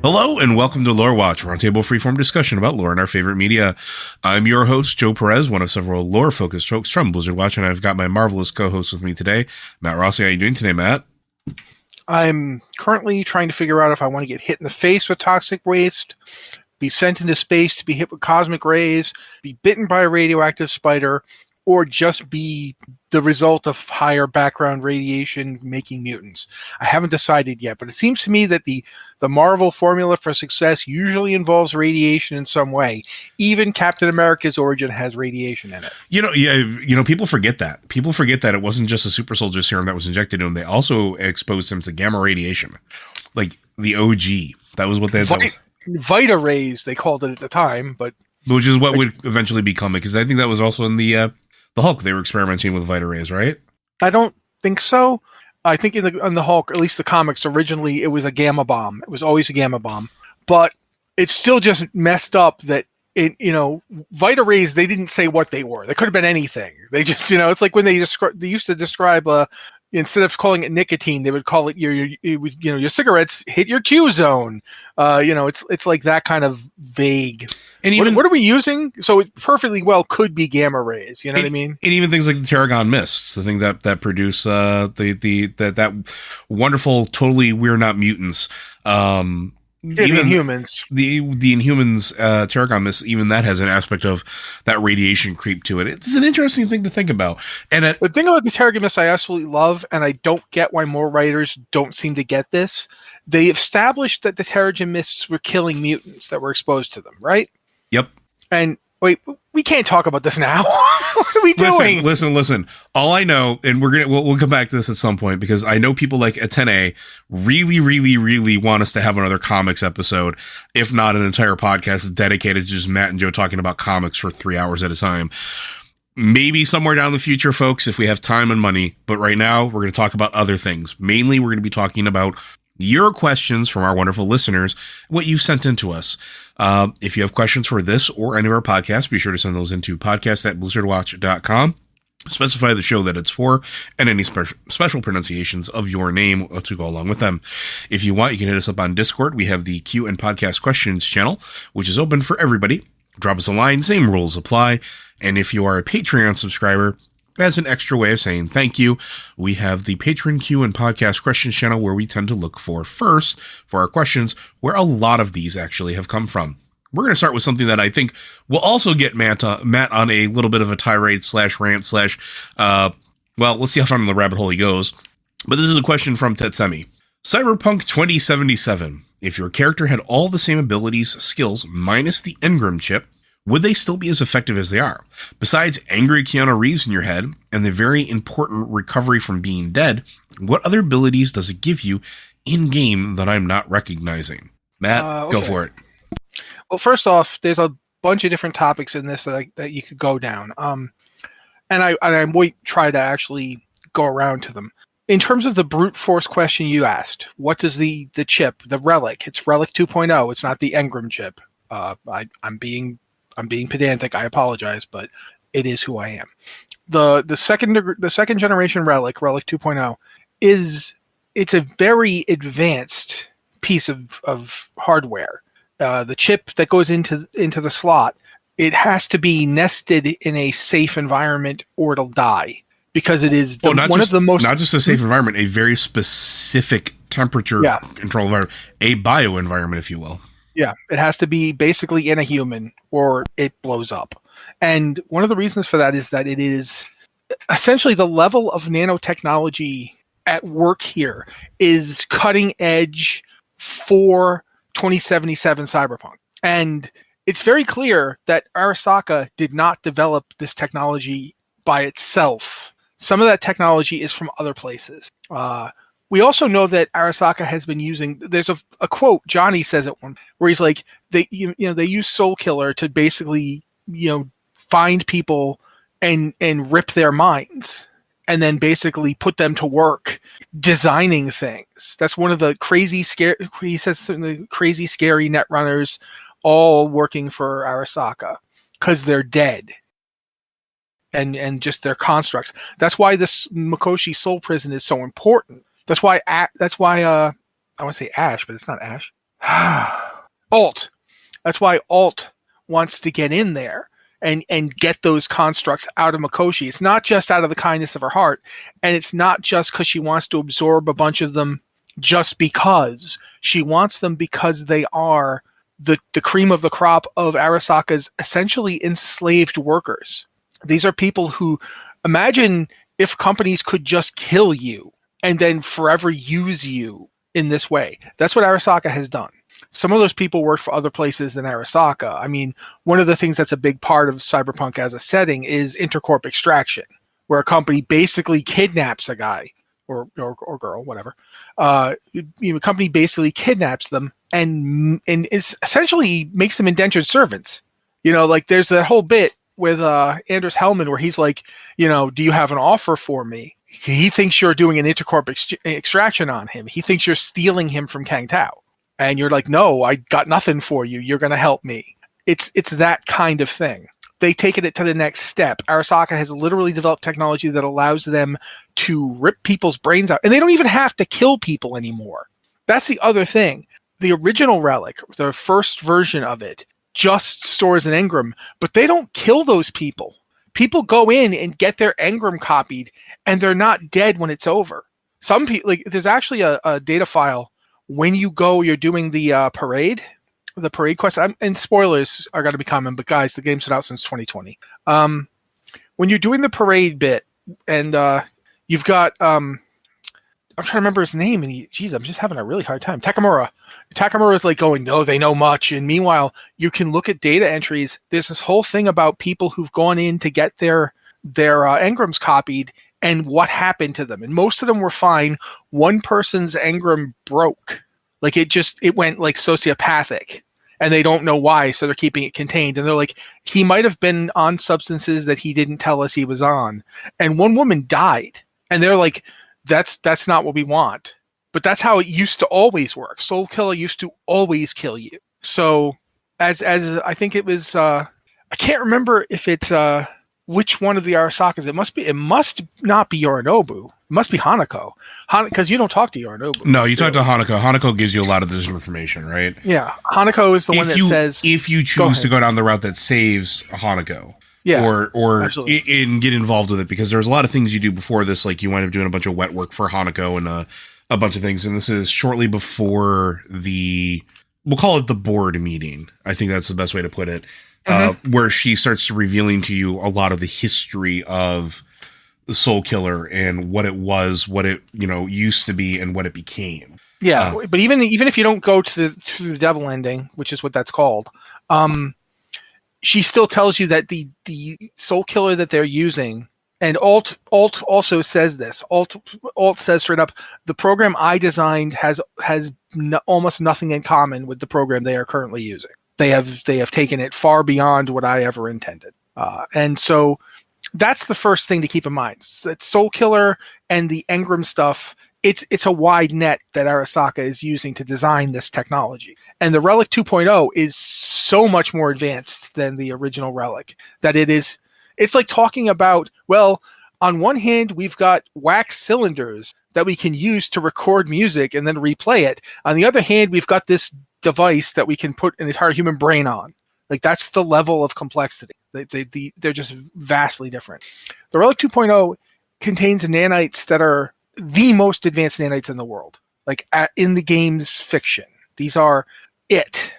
Hello and welcome to Lore Watch, roundtable freeform discussion about lore and our favorite media. I'm your host, Joe Perez, one of several lore-focused folks from Blizzard Watch, and I've got my marvelous co-host with me today, Matt Rossi. How are you doing today, Matt? I'm currently trying to figure out if I want to get hit in the face with toxic waste, be sent into space to be hit with cosmic rays, be bitten by a radioactive spider, or just be the result of higher background radiation making mutants. I haven't decided yet, but it seems to me that the Marvel formula for success usually involves radiation in some way. Even Captain America's origin has radiation in it. People forget that. People forget that it wasn't just a super soldier serum that was injected to him. They also exposed him to gamma radiation, like the OG. That was what they Vita rays, they called it at the time, but which is what would eventually become it, because I think that was also in the Hulk. They were experimenting with Vita rays, right? I don't think so. I think in the Hulk, at least the comics, originally it was a gamma bomb. It was always a gamma bomb, but it's still just messed up that Vita rays. They didn't say what they were. They could have been anything. They just, it's like when they used to describe instead of calling it nicotine, they would call it your cigarettes hit your Q zone. It's like that kind of vague. And even what are we using? So it perfectly well could be gamma rays. You know what I mean? And even things like the Tarragon mists, the thing that produce that wonderful, totally we're not mutants. Even Inhumans. The Inhumans Tarragon mist, even that has an aspect of that radiation creep to it. It's an interesting thing to think about. And the thing about the Tarragon mist I absolutely love, and I don't get why more writers don't seem to get this. They established that the Tarragon mists were killing mutants that were exposed to them, right? Yep. And wait, we can't talk about this now. What are we doing? Listen. All I know, and we'll come back to this at some point, because I know people like Atene really, really, really want us to have another comics episode, if not an entire podcast dedicated to just Matt and Joe talking about comics for 3 hours at a time. Maybe somewhere down the future, folks, if we have time and money. But right now, we're going to talk about other things. Mainly, we're going to be talking about your questions from our wonderful listeners, what you've sent in to us. If you have questions for this or any of our podcasts, be sure to send those into podcast@blizzardwatch.com. Specify the show that it's for and any special pronunciations of your name to go along with them. If you want, you can hit us up on Discord. We have the Q and Podcast Questions channel, which is open for everybody. Drop us a line, same rules apply. And if you are a Patreon subscriber, as an extra way of saying thank you, we have the Patreon Q and Podcast Questions channel, where we tend to look for first for our questions, where a lot of these actually have come from. We're going to start with something that I think will also get Matt on a little bit of a tirade /rant well, let's see how far in the rabbit hole he goes. But this is a question from Tetsemi. Cyberpunk 2077. If your character had all the same abilities, skills, minus the engram chip, would they still be as effective as they are? Besides Angry Keanu Reeves in your head and the very important recovery from being dead, what other abilities does it give you in-game that I'm not recognizing? Matt, Go for it. Well, first off, there's a bunch of different topics in this that you could go down. And I might try to actually go around to them. In terms of the brute force question you asked, what does the chip, the relic, it's Relic 2.0, it's not the engram chip. I'm being pedantic, I apologize, but it is who I am. The second generation Relic 2.0, it's a very advanced piece of hardware. The chip that goes into the slot, it has to be nested in a safe environment or it'll die, because it is not just a safe environment, a very specific temperature control environment, a bio environment, if you will. Yeah, it has to be basically in a human or it blows up. And one of the reasons for that is that it is essentially the level of nanotechnology at work here is cutting edge for 2077 Cyberpunk. And it's very clear that Arasaka did not develop this technology by itself. Some of that technology is from other places. We also know that Arasaka has been using. There's a quote Johnny says at one where he's like, they use Soul Killer to basically find people and rip their minds and then basically put them to work designing things. That's one of the crazy he says the crazy scary netrunners all working for Arasaka because they're dead. And just their constructs. That's why this Mikoshi Soul Prison is so important. That's why I want to say Ash, but it's not Ash. Alt. That's why Alt wants to get in there and get those constructs out of Mikoshi. It's not just out of the kindness of her heart, and it's not just because she wants to absorb a bunch of them just because. She wants them because they are the cream of the crop of Arasaka's essentially enslaved workers. These are people who, imagine if companies could just kill you and then forever use you in this way. That's what Arasaka has done. Some of those people work for other places than Arasaka. I mean, one of the things that's a big part of Cyberpunk as a setting is intercorp extraction, where a company basically kidnaps a guy or girl, whatever. A company basically kidnaps them and it's essentially makes them indentured servants. Like there's that whole bit with Anders Hellman where he's like, do you have an offer for me? He thinks you're doing an intercorp extraction on him. He thinks you're stealing him from Kang Tao. And you're like, no, I got nothing for you. You're going to help me. It's that kind of thing. They taken it to the next step. Arasaka has literally developed technology that allows them to rip people's brains out. And they don't even have to kill people anymore. That's the other thing. The original relic, the first version of it, just stores an engram, but they don't kill those people. People go in and get their engram copied, and they're not dead when it's over. Some people, there's actually a data file when you go, you're doing the parade quest. And spoilers are going to be common, but guys, the game's been out since 2020. When you're doing the parade bit, and you've got, I'm trying to remember his name, and I'm just having a really hard time. Takamura. Takamura is like going, no, they know much. And meanwhile, you can look at data entries. There's this whole thing about people who've gone in to get their engrams copied and what happened to them. And most of them were fine. One person's engram broke. It went like sociopathic. And they don't know why, so they're keeping it contained. And they're like, he might have been on substances that he didn't tell us he was on. And one woman died. And they're like, that's not what we want. But that's how it used to always work. Soul Killer used to always kill you. So as I think it was, I can't remember if it's which one of the Arasakas. It must not be Yorinobu. It must be Hanako. Because you don't talk to Yorinobu. No, you talk to Hanako. Hanako gives you a lot of this information, right? Yeah. Hanako is the one that says, if you choose to go down the route that saves Hanako. Yeah, or get involved with it, because there's a lot of things you do before this, like you wind up doing a bunch of wet work for Hanako and a bunch of things, and this is shortly before we'll call it the board meeting. I think that's the best way to put it, where she starts revealing to you a lot of the history of the Soul Killer and what it was, what it used to be, and what it became. Yeah, but even if you don't go to the devil ending, which is what that's called, she still tells you that the Soul Killer that they're using, and Alt also says this. Alt says straight up, the program I designed has almost nothing in common with the program they are currently using. They have taken it far beyond what I ever intended. And so that's the first thing to keep in mind. That Soul Killer and the engram stuff, it's a wide net that Arasaka is using to design this technology. And the Relic 2.0 is so much more advanced than the original Relic that it's like talking about, well, on one hand, we've got wax cylinders that we can use to record music and then replay it. On the other hand, we've got this device that we can put an entire human brain on. Like, that's the level of complexity. They're just vastly different. The Relic 2.0 contains nanites that are the most advanced nanites in the world, like in the game's fiction. These are it.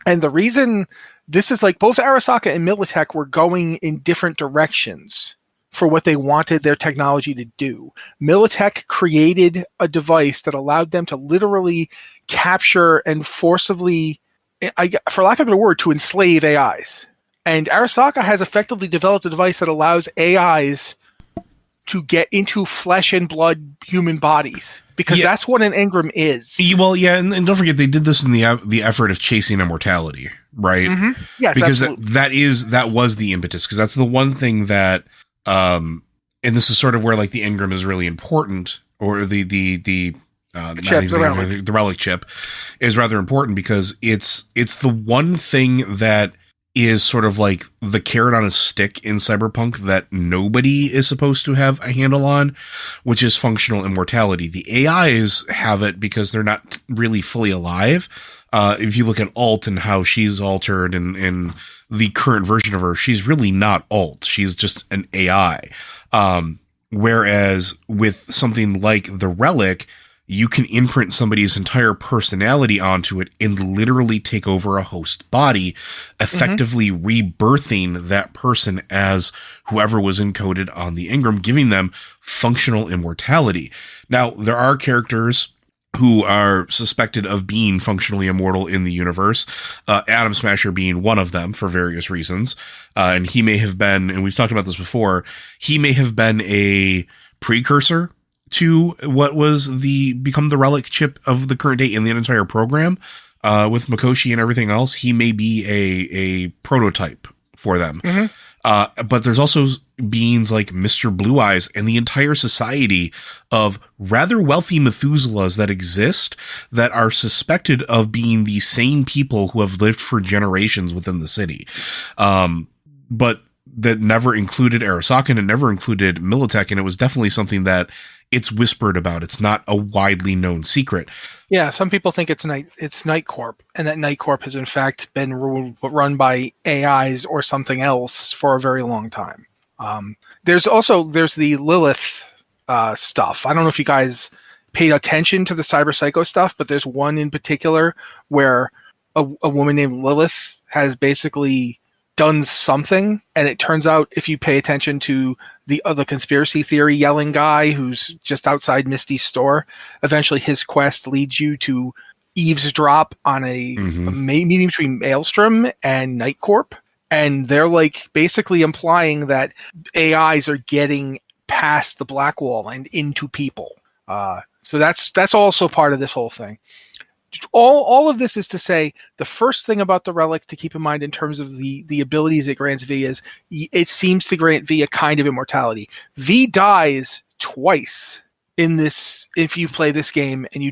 And the reason this is, like, both Arasaka and Militech were going in different directions for what they wanted their technology to do. Militech created a device that allowed them to literally capture and forcibly, for lack of a better word, to enslave AIs. And Arasaka has effectively developed a device that allows AIs to get into flesh and blood human bodies, because that's what an engram is. Well, yeah, and don't forget, they did this in the effort of chasing immortality, right? Mm-hmm. Yes, because that was the impetus, because that's the one thing that, and this is sort of where, like, the engram is really important, or the relic chip is rather important, because it's the one thing that is sort of like the carrot on a stick in Cyberpunk that nobody is supposed to have a handle on, which is functional immortality. The AIs have it because they're not really fully alive. If you look at Alt and how she's altered in the current version of her, she's really not Alt. She's just an AI. Whereas with something like the Relic, you can imprint somebody's entire personality onto it and literally take over a host body, effectively rebirthing that person as whoever was encoded on the engram, giving them functional immortality. Now, there are characters who are suspected of being functionally immortal in the universe, Atom Smasher being one of them for various reasons. And he may have been, and we've talked about this before, he may have been a precursor to what was become the relic chip of the current day in the entire program, with Mikoshi and everything else. He may be a prototype for them. But there's also beings like Mr. Blue Eyes and the entire society of rather wealthy Methuselahs that exist that are suspected of being the same people who have lived for generations within the city. But that never included Arasaka and never included Militech, and it was definitely something that it's whispered about. It's not a widely known secret. Yeah, some people think it's Night Corp, and that Night Corp has in fact been run by AIs or something else for a very long time. There's the Lilith stuff. I don't know if you guys paid attention to the Cyber Psycho stuff, but there's one in particular where a woman named Lilith has basically done something, and it turns out, if you pay attention to the other conspiracy theory yelling guy who's just outside Misty's store, eventually his quest leads you to eavesdrop on a meeting between Maelstrom and Night Corp, and they're like basically implying that AIs are getting past the Black Wall and into people. So that's also part of this whole thing. All of this is to say, the first thing about the relic to keep in mind in terms of the abilities it grants V is it seems to grant V a kind of immortality. V dies twice in this if you play this game, and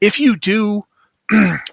if you do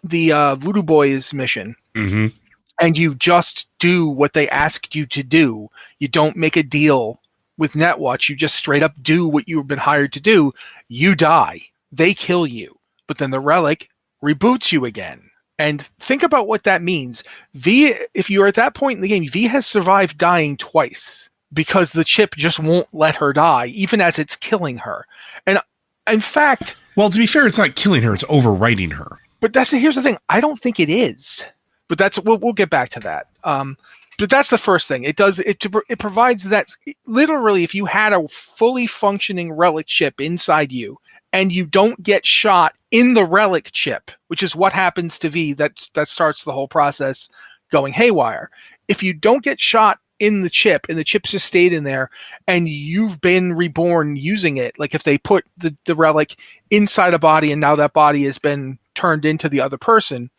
the Voodoo Boys mission, and you just do what they asked you to do, you don't make a deal with Netwatch, you just straight up do what you've been hired to do, you die. They kill you. But then the relic reboots you again. And think about what that means. V, if you're at that point in the game, V has survived dying twice because the chip just won't let her die, even as it's killing her. And in fact... Well, to be fair, it's not killing her, it's overwriting her. But here's the thing. I don't think it is. But we'll get back to that. But that's the first thing. It provides that, literally, if you had a fully functioning relic chip inside you, and you don't get shot in the relic chip, which is what happens to V, that starts the whole process going haywire. If you don't get shot in the chip, and the chip's just stayed in there, and you've been reborn using it, like if they put the relic inside a body, and now that body has been turned into the other person,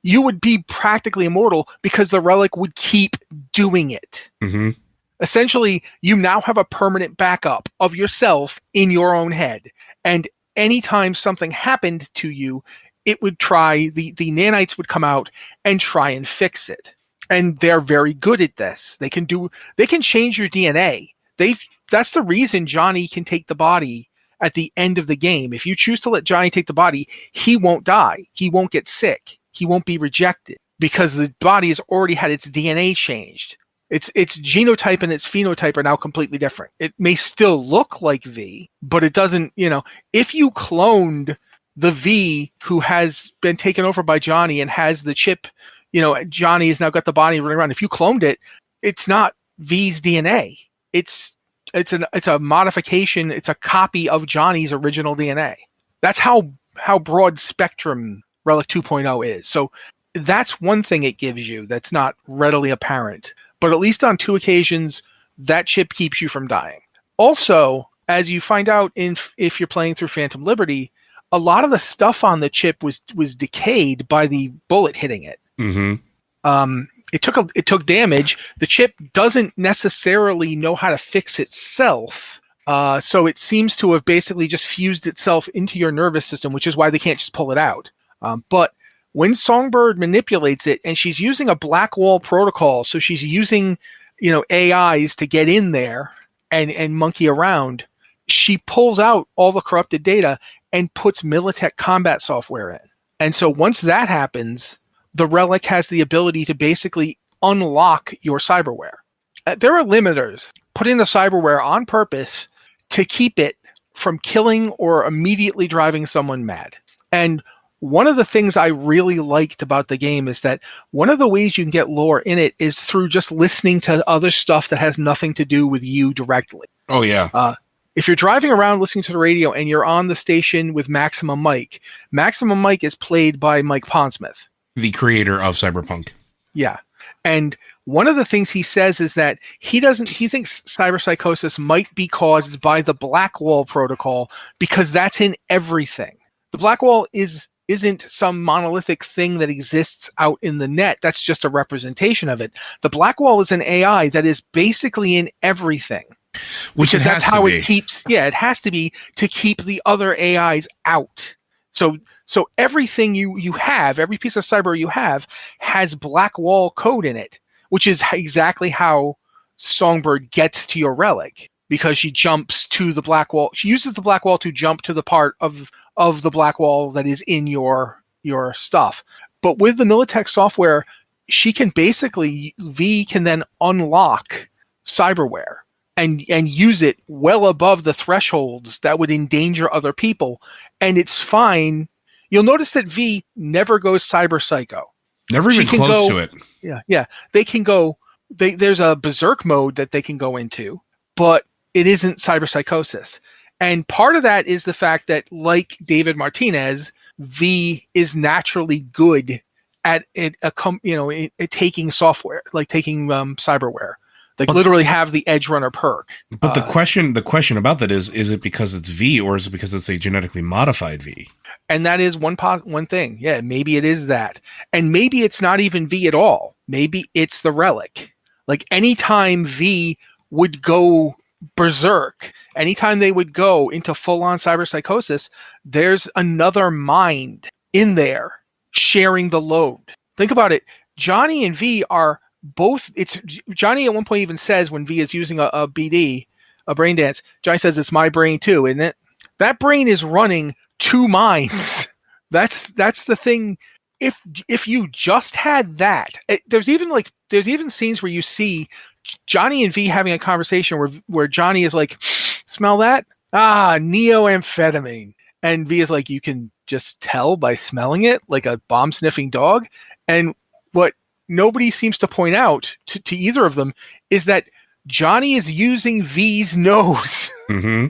you would be practically immortal because the relic would keep doing it. Essentially, you now have a permanent backup of yourself in your own head. And anytime something happened to you, it would try, the nanites would come out and try and fix it. And they're very good at this. They can change your DNA. That's the reason Johnny can take the body at the end of the game. If you choose to let Johnny take the body, he won't die. He won't get sick. He won't be rejected because the body has already had its DNA changed. Its genotype and its phenotype are now completely different. It may still look like V, but it doesn't, if you cloned the V who has been taken over by Johnny and has the chip, Johnny has now got the body running around. If you cloned it, it's not V's DNA. It's a modification. It's a copy of Johnny's original DNA. That's how broad spectrum Relic 2.0 is. So that's one thing it gives you that's not readily apparent. But at least on 2 occasions, that chip keeps you from dying. Also, as you find out if you're playing through Phantom Liberty, a lot of the stuff on the chip was decayed by the bullet hitting it. It took damage. The chip doesn't necessarily know how to fix itself, so it seems to have basically just fused itself into your nervous system, which is why they can't just pull it out. But When Songbird manipulates it, and she's using a Blackwall protocol, so she's using, AIs to get in there and monkey around, she pulls out all the corrupted data and puts Militech combat software in. And so once that happens, the Relic has the ability to basically unlock your cyberware. There are limiters put in the cyberware on purpose to keep it from killing or immediately driving someone mad. And one of the things I really liked about the game is that one of the ways you can get lore in it is through just listening to other stuff that has nothing to do with you directly. Oh, yeah. If you're driving around listening to the radio and you're on the station with Maximum Mike is played by Mike Pondsmith, the creator of Cyberpunk. Yeah. And one of the things he says is that he thinks cyberpsychosis might be caused by the Blackwall protocol because that's in everything. The Blackwall isn't some monolithic thing that exists out in the net. That's just a representation of it. The Blackwall is an AI that is basically in everything. Which because that's how it keeps, it has to be to keep the other AIs out. So everything you have, every piece of cyber you have, has Blackwall code in it, which is exactly how Songbird gets to your relic, because she jumps to the Blackwall. She uses the Blackwall to jump to the part of the Blackwall that is in your stuff. But with the Militech software, V can then unlock cyberware and use it well above the thresholds that would endanger other people. And it's fine. You'll notice that V never goes cyber psycho. Never even close to it. Yeah. They can go. There's a berserk mode that they can go into, but it isn't cyber psychosis. And part of that is the fact that, like David Martinez, V is naturally good at taking software, like taking cyberware. Like literally have the Edge Runner perk. But the question about that is it because it's V or is it because it's a genetically modified V? And that is one thing. Yeah, maybe it is that. And maybe it's not even V at all. Maybe it's the relic. Like anytime V would go berserk, anytime they would go into full-on cyberpsychosis, there's another mind in there sharing the load. Think about it. Johnny and V are both. It's Johnny at one point even says, when V is using a BD, a brain dance, Johnny says, "It's my brain too, isn't it?" That brain is running two minds. That's the thing. If you just had that, there's even scenes where you see Johnny and V having a conversation where Johnny is like, "Smell that? Neoamphetamine," and V is like, "You can just tell by smelling it, like a bomb sniffing dog." And what nobody seems to point out to either of them is that Johnny is using V's nose. Mm-hmm.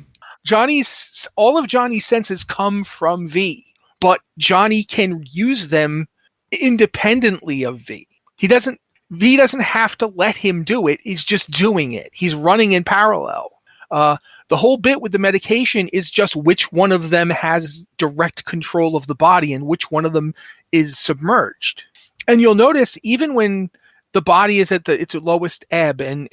All of Johnny's senses come from V, but Johnny can use them independently of V. V doesn't have to let him do it. He's just doing it. He's running in parallel. The whole bit with the medication is just which one of them has direct control of the body and which one of them is submerged. And you'll notice even when the body is at its lowest ebb and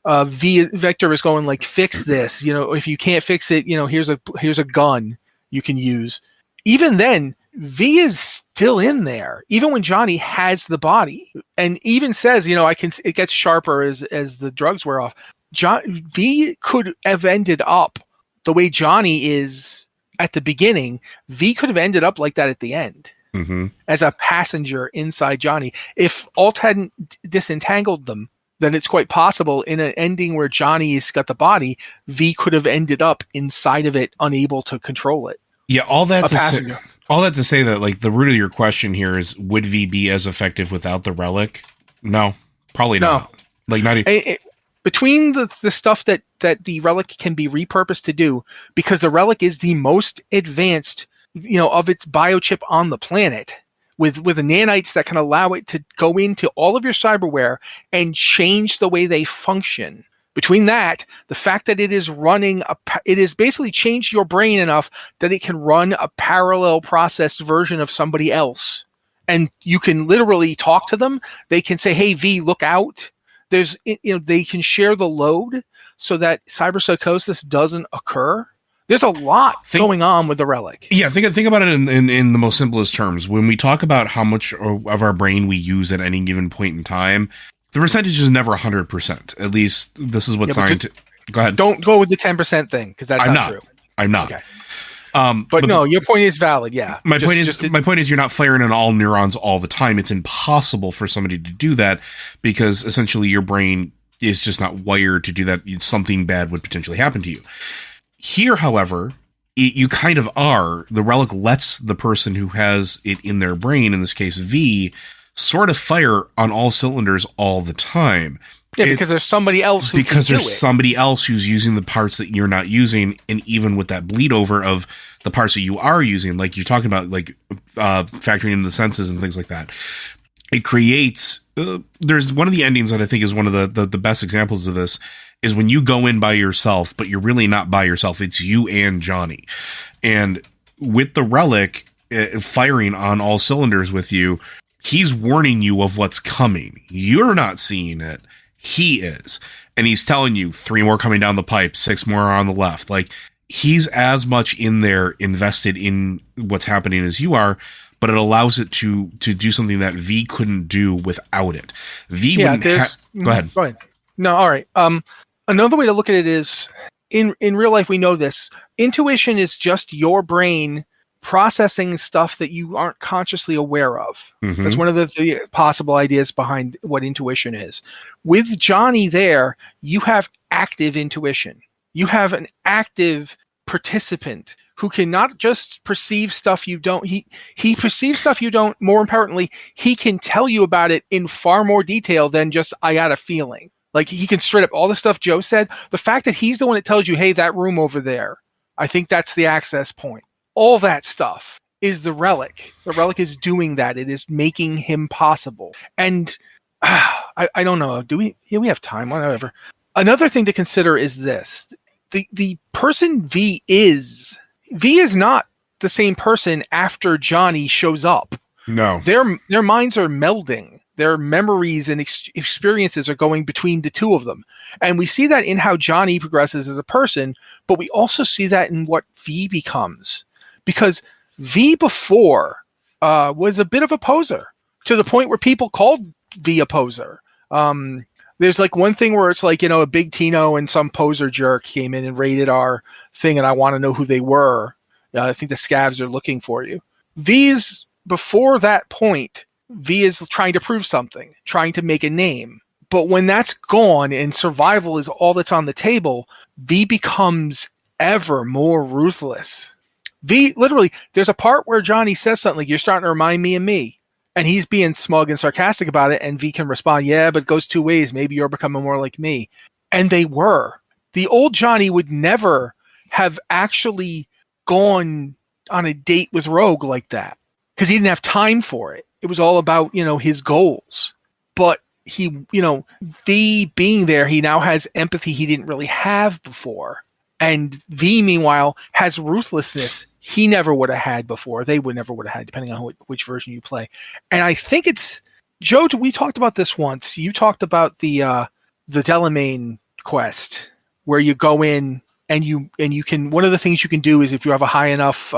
Vector is going like, "Fix this. If you can't fix it, here's a gun you can use." Even then, V is still in there, even when Johnny has the body, and even says, it gets sharper as the drugs wear off. V could have ended up the way Johnny is at the beginning. V could have ended up like that at the end. Mm-hmm. As a passenger inside Johnny. If Alt hadn't disentangled them, then it's quite possible in an ending where Johnny's got the body, V could have ended up inside of it, unable to control it. Yeah, all that to say that, like, the root of your question here is, would V be as effective without the relic? No, probably not. Like, not even. Between the stuff that the relic can be repurposed to do, because the relic is the most advanced of its biochip on the planet, with the nanites that can allow it to go into all of your cyberware and change the way they function. Between that, the fact that it is running it has basically changed your brain enough that it can run a parallel processed version of somebody else. And you can literally talk to them. They can say, "Hey, V, look out." They can share the load so that cyberpsychosis doesn't occur. There's a lot going on with the relic. Yeah, think about it in the most simplest terms. When we talk about how much of our brain we use at any given point in time, the percentage is never 100%. At least this is what science. Go ahead. Don't go with the 10% thing, because that's not true. I'm not. Okay. But no, your point is valid. Yeah. My point is you're not firing on all neurons all the time. It's impossible for somebody to do that because essentially your brain is just not wired to do that. Something bad would potentially happen to you. Here, however, you kind of are. The relic lets the person who has it in their brain, in this case V, sort of fire on all cylinders all the time. Yeah, because there's somebody else somebody else who's using the parts that you're not using, and even with that bleed over of the parts that you are using, like you're talking about, like factoring in the senses and things like that. It creates. There's one of the endings that I think is one of the best examples of this. Is when you go in by yourself, but you're really not by yourself. It's you and Johnny. And with the relic firing on all cylinders with you, he's warning you of what's coming. You're not seeing it. He is. And he's telling you 3 more coming down the pipe, 6 more on the left. Like, he's as much in there invested in what's happening as you are, but it allows it to do something that V couldn't do without it. Go ahead. Go ahead. No, all right. Another way to look at it is, in real life, we know this. Intuition is just your brain processing stuff that you aren't consciously aware of. Mm-hmm. That's one of the possible ideas behind what intuition is. With Johnny there, you have active intuition. You have an active participant who can not just perceive stuff you don't. He perceives stuff you don't. More importantly, he can tell you about it in far more detail than just, I got a feeling. Like, he can straight up, all the stuff Joe said, the fact that he's the one that tells you, hey, that room over there, I think that's the access point. All that stuff is the relic. The relic is doing that. It is making him possible. And I don't know. Do we? Yeah, we have time. Whatever. Another thing to consider is this. The person V is not the same person after Johnny shows up. No. Their minds are melding. Their memories and experiences are going between the two of them. And we see that in how Johnny progresses as a person, but we also see that in what V becomes. Because V before was a bit of a poser, to the point where people called V a poser. There's like one thing where it's like, a big Tino and some poser jerk came in and raided our thing, and I want to know who they were. I think the scavs are looking for you. V's before that point, V is trying to prove something, trying to make a name. But when that's gone and survival is all that's on the table, V becomes ever more ruthless. V, literally, there's a part where Johnny says something like, you're starting to remind me of me. And he's being smug and sarcastic about it, and V can respond, yeah, but it goes 2 ways. Maybe you're becoming more like me. And they were. The old Johnny would never have actually gone on a date with Rogue like that, because he didn't have time for it. It was all about, his goals. But he, V being there, he now has empathy he didn't really have before. And V, meanwhile, has ruthlessness he never would have had before. They would never would have had, depending on which version you play. And I think it's, Joe, we talked about this once. You talked about the Delamain quest, where you go in and you can, one of the things you can do is, if you have a high enough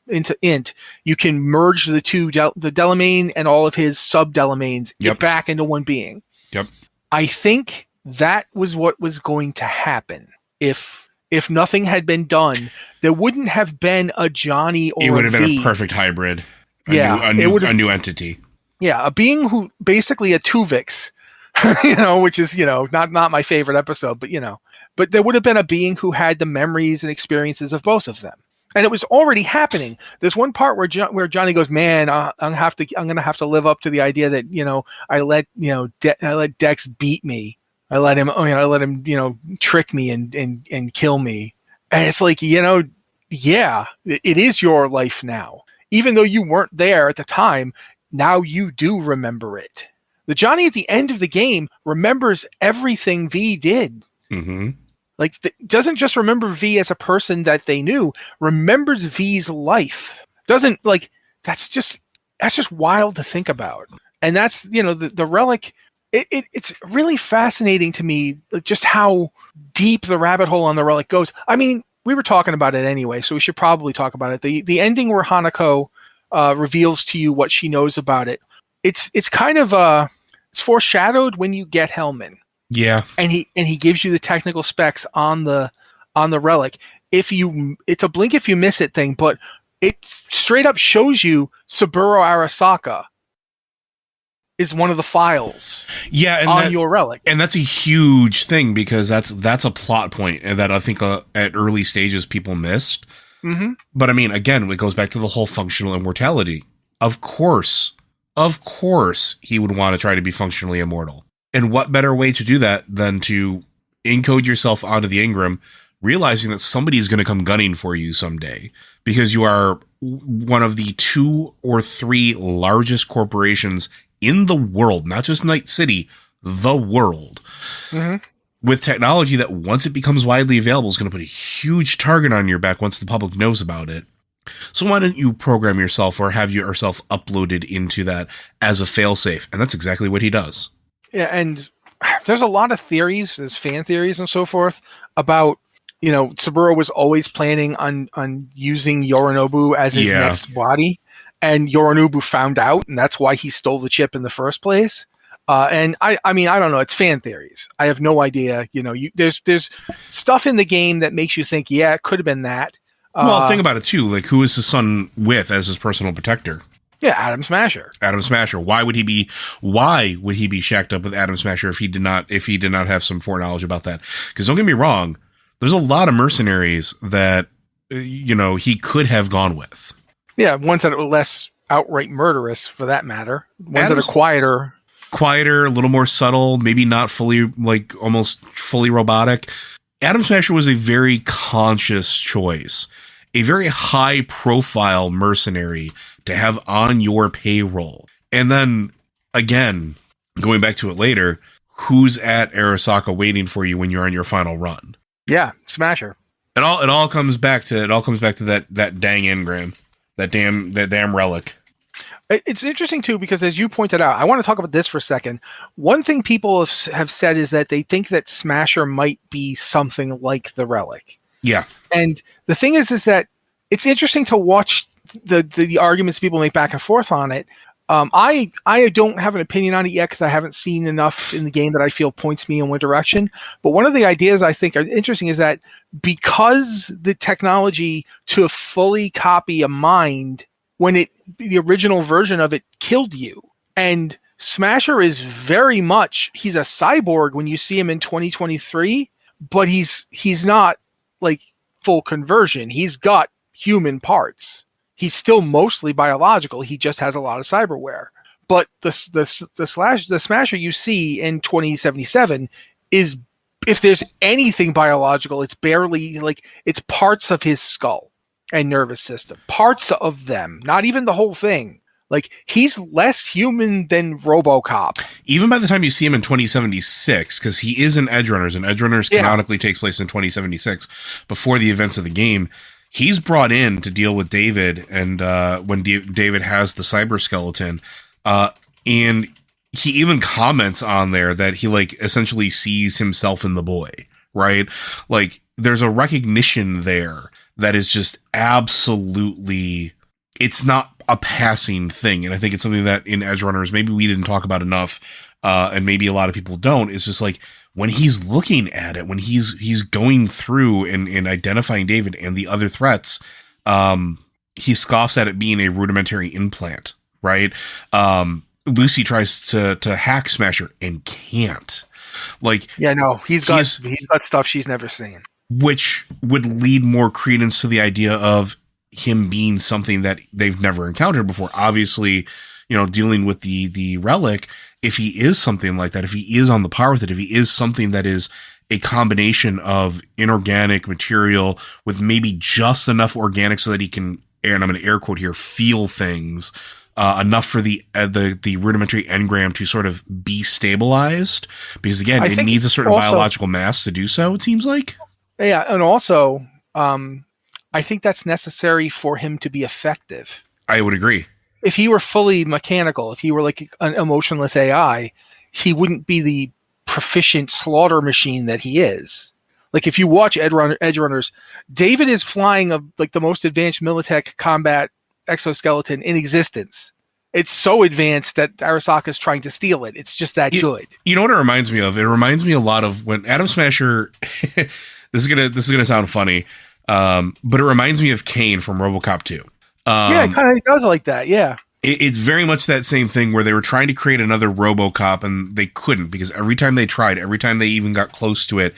into int, you can merge the two, the Delamain and all of his sub Delamains, get back into one being. Yep. I think that was what was going to happen. If nothing had been done, there wouldn't have been a Johnny or it would have been a perfect hybrid. A new entity. Yeah, a being who basically a Tuvix, which is, not my favorite episode, but there would have been a being who had the memories and experiences of both of them. And it was already happening. There's one part where Johnny goes, "Man, I'm gonna have to live up to the idea that I let Dex beat me. I let him trick me and kill me." And it's like, yeah, it is your life now. Even though you weren't there at the time, now you do remember it. The Johnny at the end of the game remembers everything V did. Mm-hmm. Doesn't just remember V as a person that they knew, remembers V's life. That's just wild to think about. And that's, the relic, it's really fascinating to me, just how deep the rabbit hole on the relic goes. I mean, we were talking about it anyway, so we should probably talk about it. The ending where Hanako reveals to you what she knows about it. It's kind of it's foreshadowed when you get Hellman. Yeah. And he gives you the technical specs on the relic. It's a blink if you miss it thing, but it straight up shows you Saburo Arasaka is one of the files on your relic. And that's a huge thing because that's a plot point that I think at early stages people missed. Mm-hmm. But I mean, again, it goes back to the whole functional immortality. Of course, he would want to try to be functionally immortal. And what better way to do that than to encode yourself onto the engram, realizing that somebody is going to come gunning for you someday because you are one of the 2 or 3 largest corporations in the world, not just Night City, the world. Mm-hmm. With technology that once it becomes widely available is going to put a huge target on your back once the public knows about it. So why don't you program yourself or have yourself uploaded into that as a failsafe? And that's exactly what he does. Yeah, and there's a lot of theories, there's fan theories and so forth about, Saburo was always planning on using Yorinobu as his next body, and Yorinobu found out, and that's why he stole the chip in the first place. And I mean, I don't know. It's fan theories. I have no idea. There's stuff in the game that makes you think, yeah, it could have been that. Well, think about it too. Like, who is his son with as his personal protector? Yeah, Adam Smasher. Adam Smasher. Why would he be shacked up with Adam Smasher if he did not have some foreknowledge about that? Because don't get me wrong, there's a lot of mercenaries that he could have gone with. Yeah, ones that are less outright murderous, for that matter. Ones that are quieter, a little more subtle, maybe not fully, like almost fully robotic. Adam Smasher was a very conscious choice, a very high profile mercenary to have on your payroll. And then again, going back to it later, who's at Arasaka waiting for you when you're on your final run? Yeah, Smasher. It all comes back to that dang engram, that damn relic. It's interesting too, because as you pointed out, I want to talk about this for a second. One thing people have said is that they think that Smasher might be something like the relic. Yeah. And the thing is that it's interesting to watch the arguments people make back and forth on it. I don't have an opinion on it yet because I haven't seen enough in the game that I feel points me in one direction. But one of the ideas I think are interesting is that because the technology to fully copy a mind when the original version of it killed you, and Smasher is very much, he's a cyborg when you see him in 2023, but he's not like full conversion. He's got human parts. He's still mostly biological. He just has a lot of cyberware. But the Smasher you see in 2077 is, if there's anything biological, it's barely, like, it's parts of his skull and nervous system. Parts of them, not even the whole thing. Like, he's less human than RoboCop. Even by the time you see him in 2076, because he is in Edgerunners, and Edgerunners canonically takes place in 2076, before the events of the game. He's brought in to deal with David, and when David has the cyber skeleton, and he even comments on there that he, like, essentially sees himself in the boy, right? Like, there's a recognition there that is just absolutely, it's not a passing thing. And I think it's something that in Edgerunners, maybe we didn't talk about enough, and maybe a lot of people don't. It's just like, when he's looking at it, when he's going through and identifying David and the other threats, he scoffs at it being a rudimentary implant, right? Lucy tries to hack Smasher and can't. Like, yeah, no, he's got stuff she's never seen, which would lead more credence to the idea of him being something that they've never encountered before. Obviously, dealing with the relic, if he is something like that, if he is on the par with it, if he is something that is a combination of inorganic material with maybe just enough organic so that he can, and I'm going to air quote here, feel things, enough for the rudimentary engram to sort of be stabilized, because again, it needs a certain biological mass to do so, it seems like. Yeah, and also, I think that's necessary for him to be effective. I would agree. If he were fully mechanical, if he were like an emotionless AI, he wouldn't be the proficient slaughter machine that he is. Like if you watch Edge Runners, David is flying like the most advanced Militech combat exoskeleton in existence. It's so advanced that Arasaka is trying to steal it. It's just that good. You know what it reminds me of? It reminds me a lot of when Atom Smasher. This is gonna sound funny, but it reminds me of Kane from RoboCop 2. Yeah, it kind of does like that. Yeah. It's very much that same thing where they were trying to create another RoboCop and they couldn't, because every time they tried, every time they even got close to it,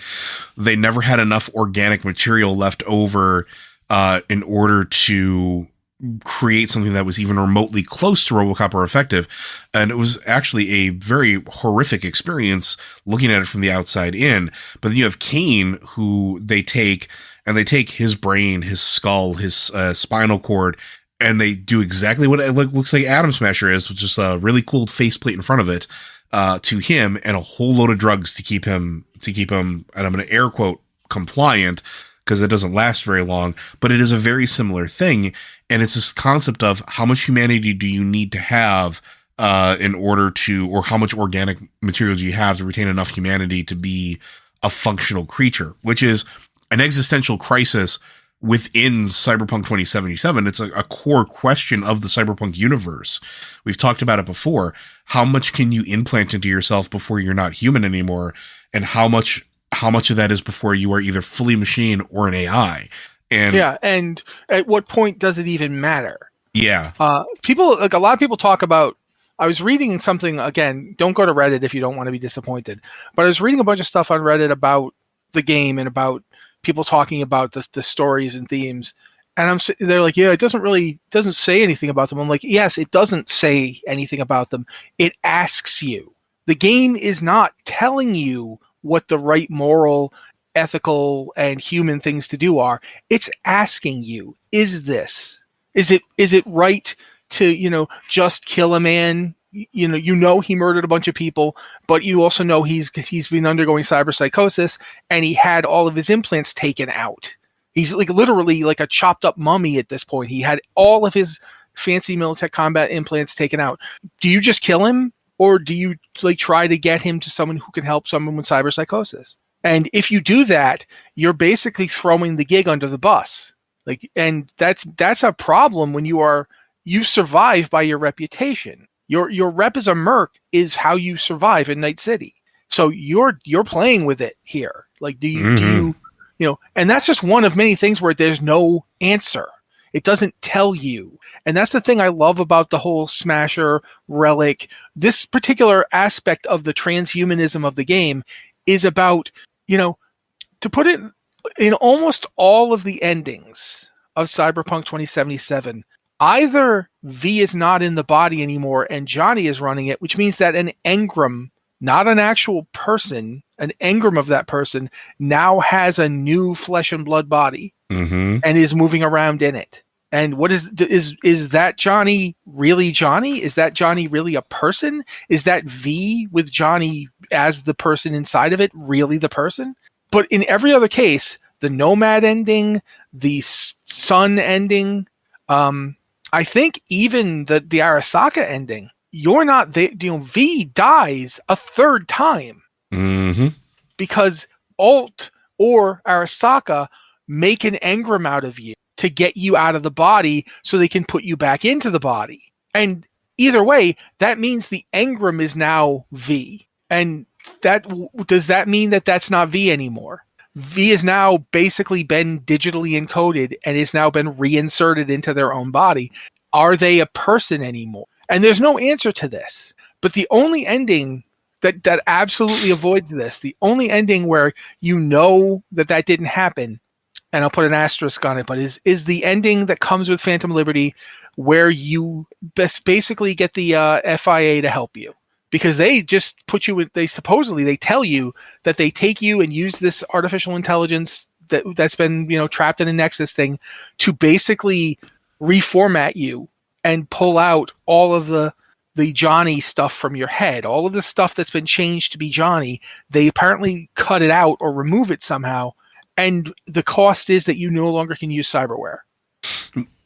they never had enough organic material left over in order to create something that was even remotely close to RoboCop or effective. And it was actually a very horrific experience looking at it from the outside in. But then you have Kane, who they take his brain, his skull, his spinal cord, and they do exactly what it looks like Atom Smasher is, which is a really cool faceplate in front of it, to him, and a whole load of drugs to keep him, and I'm going to air quote, compliant, because it doesn't last very long, but it is a very similar thing. And it's this concept of how much humanity do you need to have in order to, or how much organic materials you have to retain enough humanity to be a functional creature, which is an existential crisis within Cyberpunk 2077. It's a core question of the Cyberpunk universe. We've talked about it before. How much can you implant into yourself before you're not human anymore? And how much of that is before you are either fully machine or an AI? And yeah, and at what point does it even matter? Yeah. A lot of people talk about, I was reading something, again, don't go to Reddit if you don't want to be disappointed, but I was reading a bunch of stuff on Reddit about the game and about people talking about the stories and themes. And they're like, yeah, it doesn't say anything about them. I'm like, yes, it doesn't say anything about them. It asks you. The game is not telling you what the right moral, ethical, and human things to do are. It's asking you, is it right to, just kill a man? He murdered a bunch of people, but you also know he's been undergoing cyberpsychosis, and he had all of his implants taken out. He's like literally like a chopped up mummy at this point. He had all of his fancy Militech combat implants taken out. Do you just kill him, or do you try to get him to someone who can help someone with cyberpsychosis? And if you do that, you're basically throwing the gig under the bus. And that's a problem when you survive by your reputation. Your rep as a merc is how you survive in Night City. So you're playing with it here. Do you and that's just one of many things where there's no answer. It doesn't tell you. And that's the thing I love about the whole Smasher, Relic. This particular aspect of the transhumanism of the game is about, to put it in almost all of the endings of Cyberpunk 2077, either V is not in the body anymore and Johnny is running it, which means that an engram, not an actual person, an engram of that person now has a new flesh and blood body and is moving around in it. And what is that Johnny really Johnny? Is that Johnny really a person? Is that V with Johnny as the person inside of it really the person? But in every other case, the Nomad ending, the Sun ending, I think even the Arasaka ending, you're not there. V dies a third time because Alt or Arasaka make an engram out of you to get you out of the body so they can put you back into the body. And either way, that means the engram is now V. And does that mean that that's not V anymore? V has now basically been digitally encoded and has now been reinserted into their own body. Are they a person anymore? And there's no answer to this. But the only ending that absolutely avoids this, the only ending where that didn't happen, and I'll put an asterisk on it, but is the ending that comes with Phantom Liberty, where you basically get the FIA to help you. Because they just put you in, they tell you that they take you and use this artificial intelligence that's been, trapped in a Nexus thing to basically reformat you and pull out all of the Johnny stuff from your head. All of the stuff that's been changed to be Johnny, they apparently cut it out or remove it somehow. And the cost is that you no longer can use cyberware.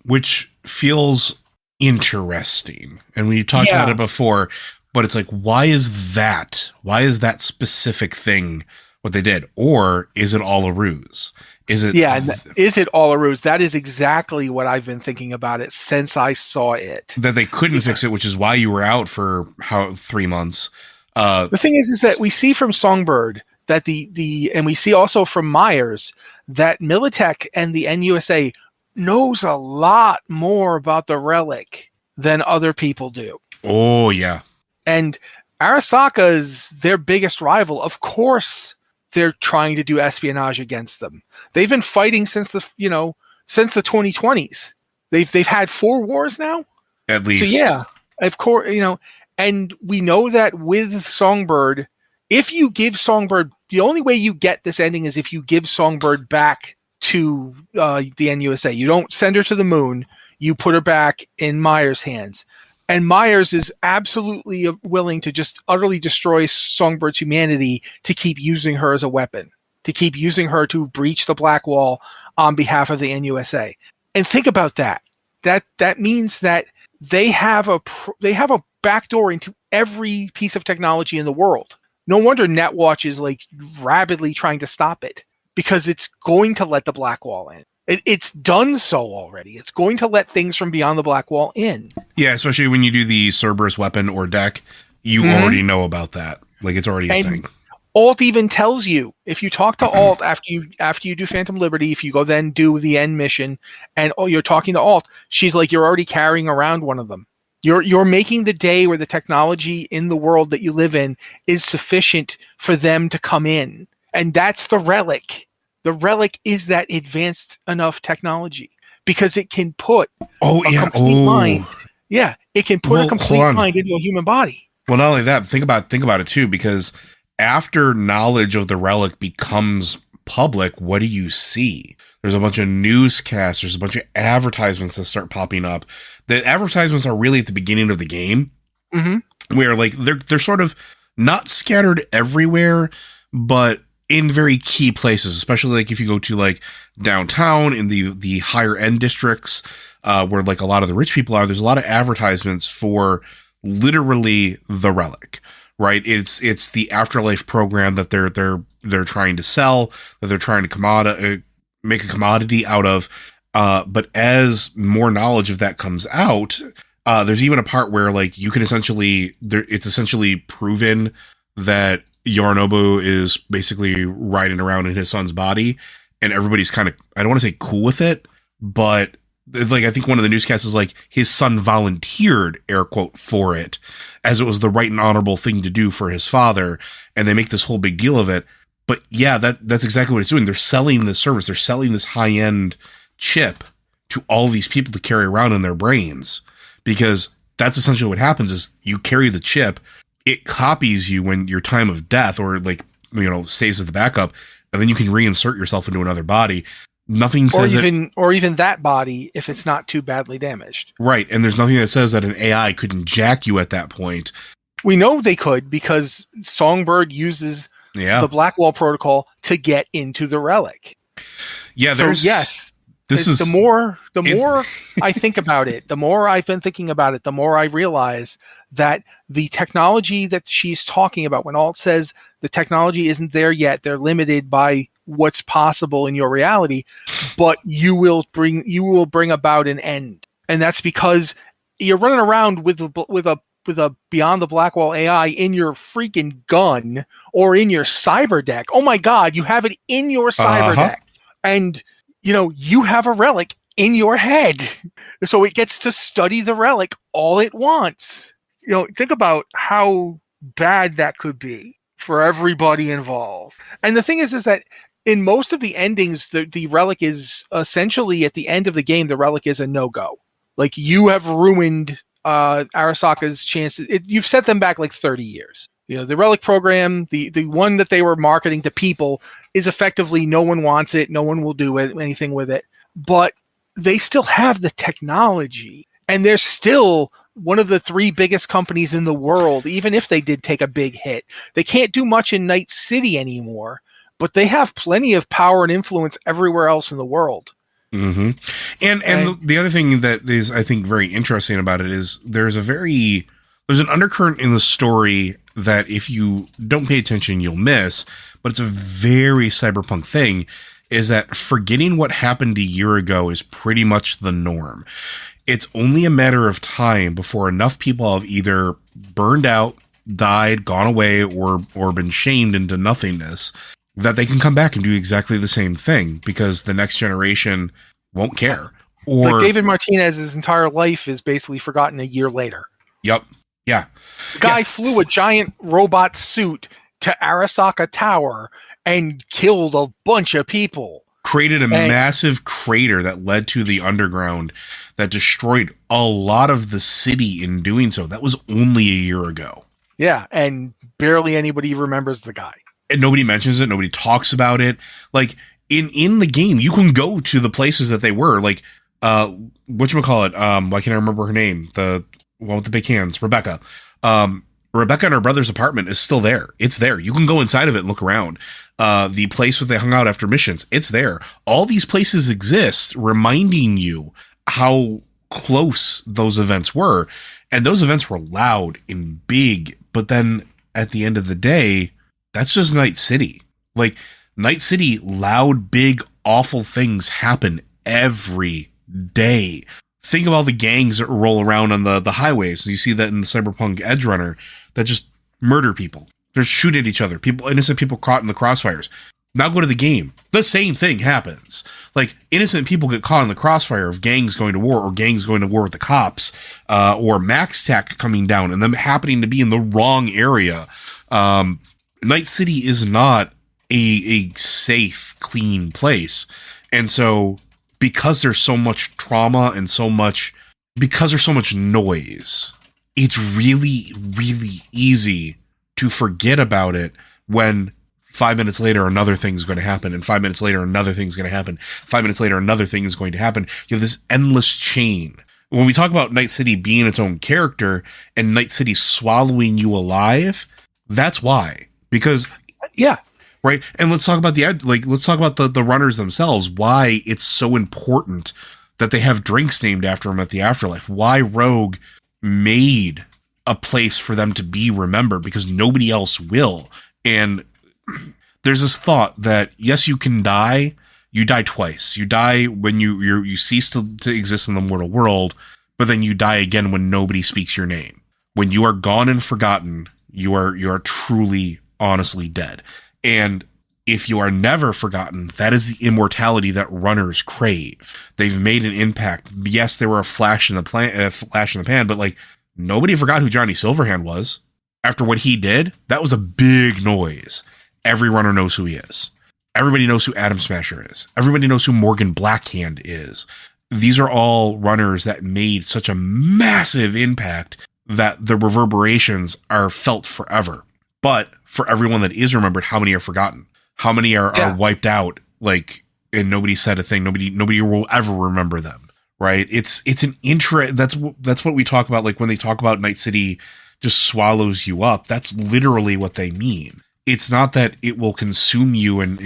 Which feels interesting. And we talked about it before. But it's like, why is that? Why is that specific thing what they did, or is it all a ruse? Is it? Yeah, is it all a ruse? That is exactly what I've been thinking about it since I saw it. That they couldn't fix it, which is why you were out for 3 months. The thing is that we see from Songbird that and we see also from Myers that Militech and the NUSA knows a lot more about the relic than other people do. Oh yeah, and Arasaka is their biggest rival. Of course, they're trying to do espionage against them. They've been fighting since the 2020s. They've had 4 wars now, at least. So yeah, of course, and we know that with Songbird, if you give Songbird, the only way you get this ending is if you give Songbird back to the NUSA. You don't send her to the moon. You put her back in Myers' hands. And Myers is absolutely willing to just utterly destroy Songbird's humanity to keep using her as a weapon, to keep using her to breach the Black Wall on behalf of the NUSA. And think about that. That means that they have a backdoor into every piece of technology in the world. No wonder NetWatch is like rabidly trying to stop it, because it's going to let the Black Wall in. It's done so already. It's going to let things from beyond the Black Wall in. Yeah, especially when you do the Cerberus weapon or deck, you already know about that. Like, it's already a thing. Alt even tells you, if you talk to Alt after you do Phantom Liberty, if you go then do the end mission, and you're talking to Alt, she's like, you're already carrying around one of them. You're making the day where the technology in the world that you live in is sufficient for them to come in. And that's the relic. The relic is that advanced enough technology because it can put a complete mind. Yeah, it can put a complete mind into a human body. Well, not only that, think about it too, because after knowledge of the relic becomes public, what do you see? There's a bunch of newscasts, there's a bunch of advertisements that start popping up. The advertisements are really at the beginning of the game, where like they're sort of not scattered everywhere, but in very key places, especially like if you go to like downtown in the higher end districts, where like a lot of the rich people are, there's a lot of advertisements for literally the relic, right? It's the afterlife program that they're trying to sell, that they're trying to make a commodity out of. But as more knowledge of that comes out, there's even a part where like you can it's essentially proven that Yorinobu is basically riding around in his son's body, and everybody's kind of, I don't want to say cool with it, but like I think one of the newscasts is like his son volunteered, air quote, for it, as it was the right and honorable thing to do for his father, and they make this whole big deal of it. But yeah, that's exactly what it's doing. They're selling this service. They're selling this high-end chip to all these people to carry around in their brains, because that's essentially what happens is you carry the chip, it copies you when your time of death, or like, stays as the backup, and then you can reinsert yourself into another body. Nothing says or even that body if it's not too badly damaged. Right, and there's nothing that says that an AI couldn't jack you at that point. We know they could, because Songbird uses the Blackwall protocol to get into the relic. Yeah, the more I think about it, the more I've been thinking about it, the more I realize that the technology that she's talking about, when Alt says the technology isn't there yet, they're limited by what's possible in your reality, but you will bring about an end. And that's because you're running around with a Beyond the Blackwall AI in your freaking gun or in your cyber deck. Oh my God, you have it in your cyber deck. And you have a relic in your head. So it gets to study the relic all it wants. Think about how bad that could be for everybody involved. And the thing is that in most of the endings, the relic is essentially at the end of the game, the relic is a no-go. Like, you have ruined Arasaka's chances. You've set them back like 30 years. The relic program, the one that they were marketing to people, is effectively no one wants it. No one will do anything with it. But they still have the technology, and they're still one of the 3 biggest companies in the world, even if they did take a big hit. They can't do much in Night City anymore, but they have plenty of power and influence everywhere else in the world. Mm-hmm. And the other thing that is, I think, very interesting about it is there's a there's an undercurrent in the story that if you don't pay attention, you'll miss, but it's a very Cyberpunk thing, is that forgetting what happened a year ago is pretty much the norm. It's only a matter of time before enough people have either burned out, died, gone away, or been shamed into nothingness that they can come back and do exactly the same thing because the next generation won't care. Or like David Martinez's entire life is basically forgotten a year later. Yep. Yeah. The guy flew a giant robot suit to Arasaka Tower and killed a bunch of people. Created a massive crater that led to the underground that destroyed a lot of the city in doing so. That was only a year ago. Yeah, and barely anybody remembers the guy. And nobody mentions it. Nobody talks about it. Like, in the game, you can go to the places that they were. Like, whatchamacallit? Why can't I remember her name? The one with the big hands, Rebecca. Rebecca and her brother's apartment is still there. It's there. You can go inside of it and look around. The place where they hung out after missions, it's there. All these places exist, reminding you how close those events were. And those events were loud and big. But then at the end of the day, that's just Night City. Like, Night City, loud, big, awful things happen every day. Think of all the gangs that roll around on the highways. You see that in the Cyberpunk Edge Runner that just murder people. They shoot at each other. Innocent people caught in the crossfires. Now go to the game. The same thing happens. Like, innocent people get caught in the crossfire of gangs going to war or gangs going to war with the cops, or Max Tac coming down and them happening to be in the wrong area. Night City is not a safe, clean place. And so because there's so much trauma and because there's so much noise, it's really, really easy to forget about it when 5 minutes later, another thing's going to happen. And 5 minutes later, another thing's going to happen. 5 minutes later, another thing is going to happen. You have this endless chain. When we talk about Night City being its own character and Night City swallowing you alive, that's why. Because, yeah. Right. And let's talk about the runners themselves, why it's so important that they have drinks named after them at the Afterlife, why Rogue made a place for them to be remembered, because nobody else will. And there's this thought that, yes, you can die. You die twice. You die when you cease to exist in the mortal world, but then you die again when nobody speaks your name. When you are gone and forgotten, you are truly, honestly dead. And if you are never forgotten, that is the immortality that runners crave. They've made an impact. Yes, there were a flash in the pan, but like, nobody forgot who Johnny Silverhand was. After what he did, that was a big noise. Every runner knows who he is. Everybody knows who Atom Smasher is. Everybody knows who Morgan Blackhand is. These are all runners that made such a massive impact that the reverberations are felt forever. But for everyone that is remembered, how many are forgotten? How many are wiped out? Like, and nobody said a thing. Nobody will ever remember them. Right? It's an that's what we talk about. Like, when they talk about Night City just swallows you up, that's literally what they mean. It's not that it will consume you and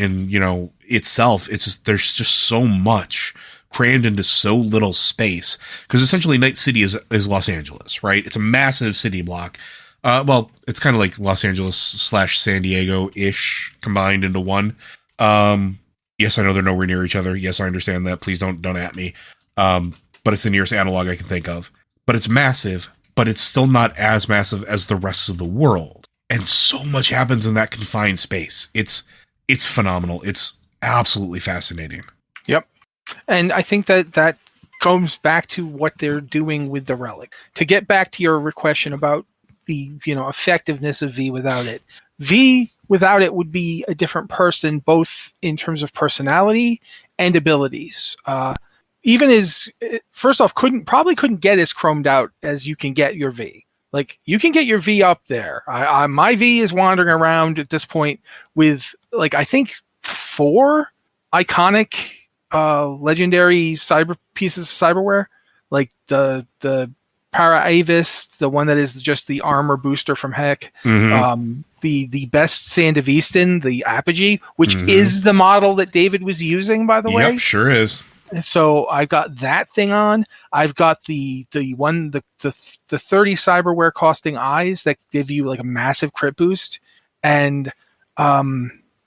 itself. It's just, there's just so much crammed into so little space. Because essentially Night City is Los Angeles, right? It's a massive city block. Well, it's kind of like Los Angeles / San Diego-ish combined into one. Yes, I know they're nowhere near each other. Yes, I understand that. Please don't at me. But it's the nearest analog I can think of. But it's massive, but it's still not as massive as the rest of the world. And so much happens in that confined space. It's phenomenal. It's absolutely fascinating. Yep. And I think that comes back to what they're doing with the relic. To get back to your question about the effectiveness of V without it. V without it would be a different person, both in terms of personality and abilities. Even as, first off, probably couldn't get as chromed out as you can get your V. Like, you can get your V up there. My V is wandering around at this point with, like, I think 4 iconic legendary pieces of cyberware. Like the Para Avis, the one that is just the armor booster from Heck. Mm-hmm. The best Sand of Easton, the Apogee, which is the model that David was using, by the way. Yep, sure is. So I've got that thing on. I've got the 30 cyberware costing eyes that give you like a massive crit boost, and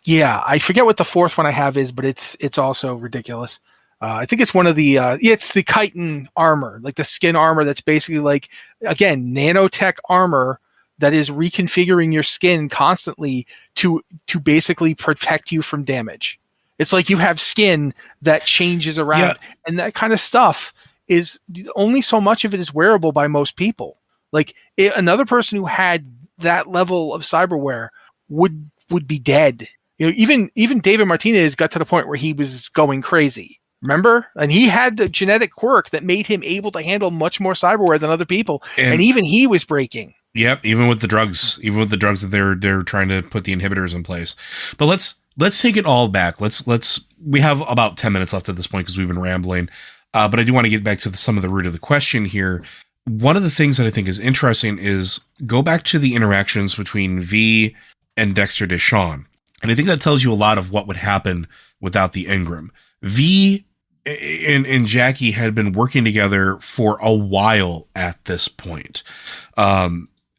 yeah, I forget what the fourth one I have is, but it's also ridiculous. I think it's one of the it's the chitin armor, like the skin armor that's basically like, again, nanotech armor that is reconfiguring your skin constantly to basically protect you from damage. It's like you have skin that changes around, and that kind of stuff is only so much of it is wearable by most people. Like another person who had that level of cyberware would be dead. You know, even David Martinez got to the point where he was going crazy. Remember? And he had a genetic quirk that made him able to handle much more cyberware than other people, and even he was breaking. Yep, even with the drugs that they're trying to put the inhibitors in place. But let's take it all back. We have about 10 minutes left at this point because we've been rambling. But I do want to get back to some of the root of the question here. One of the things that I think is interesting is go back to the interactions between V and Dexter Deshawn. And I think that tells you a lot of what would happen without the engram. V and Jackie had been working together for a while at this point.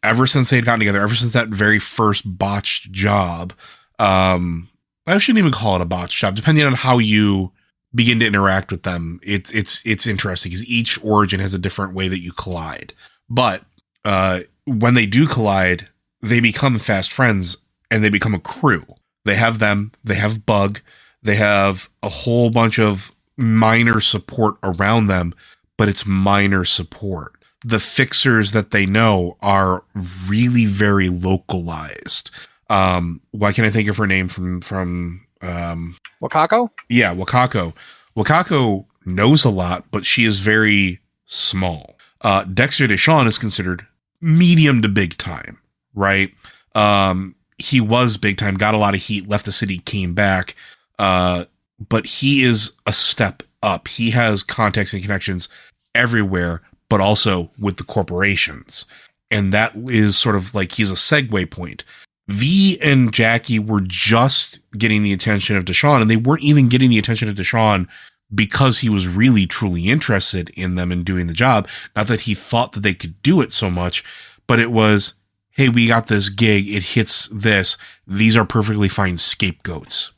Ever since they'd gotten together, ever since that very first botched job. I shouldn't even call it a botched job. Depending on how you begin to interact with them, it's interesting because each origin has a different way that you collide. But when they do collide, they become fast friends and they become a crew. They have them, they have Bug, they have a whole bunch of minor support around them, but it's minor support. The fixers that they know are really very localized. Why can't I think of her name from Wakako? Yeah, Wakako. Wakako knows a lot, but she is very small. Dexter Deshawn is considered medium to big time, right? He was big time, got a lot of heat, left the city, came back. But he is a step up. He has contacts and connections everywhere, but also with the corporations. And that is sort of like he's a segue point. V and Jackie were just getting the attention of Deshawn, and they weren't even getting the attention of Deshawn because he was really, truly interested in them and doing the job. Not that he thought that they could do it so much, but it was, hey, we got this gig. It hits this. These are perfectly fine scapegoats.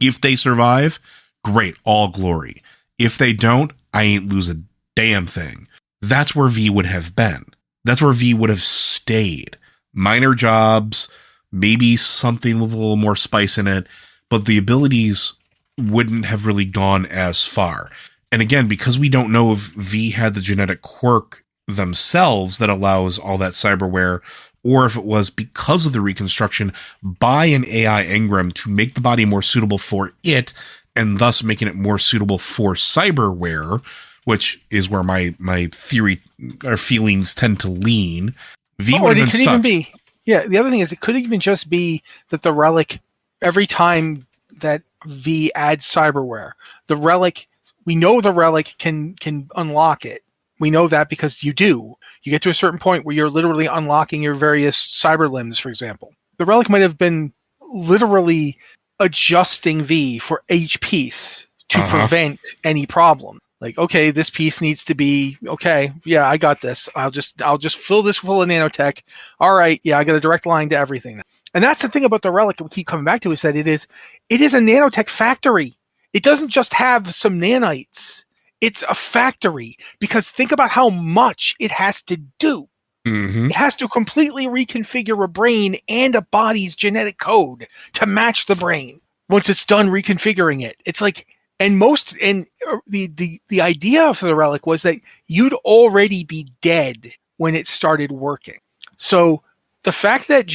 If they survive, great, all glory. If they don't, I ain't lose a damn thing. That's where V would have been. That's where V would have stayed. Minor jobs, maybe something with a little more spice in it, but the abilities wouldn't have really gone as far. And again, because we don't know if V had the genetic quirk themselves that allows all that cyberware, or if it was because of the reconstruction by an AI engram to make the body more suitable for it, and thus making it more suitable for cyberware, which is where my theory or feelings tend to lean. V would have been stuck. Even be, yeah, the other thing is it could even just be that the relic, every time that V adds cyberware, the relic, we know the relic can unlock it. We know that because you do. You get to a certain point where you're literally unlocking your various cyber limbs, for example. The relic might have been literally adjusting V for each piece to prevent any problem. Like, okay, this piece needs to be, okay, yeah, I got this. I'll just fill this full of nanotech. All right, yeah, I got a direct line to everything now. And that's the thing about the relic that we keep coming back to, is that it is a nanotech factory. It doesn't just have some nanites. It's a factory, because think about how much it has to do. Mm-hmm. It has to completely reconfigure a brain and a body's genetic code to match the brain once it's done reconfiguring it. It's like, and the idea for the relic was that you'd already be dead when it started working. So the fact that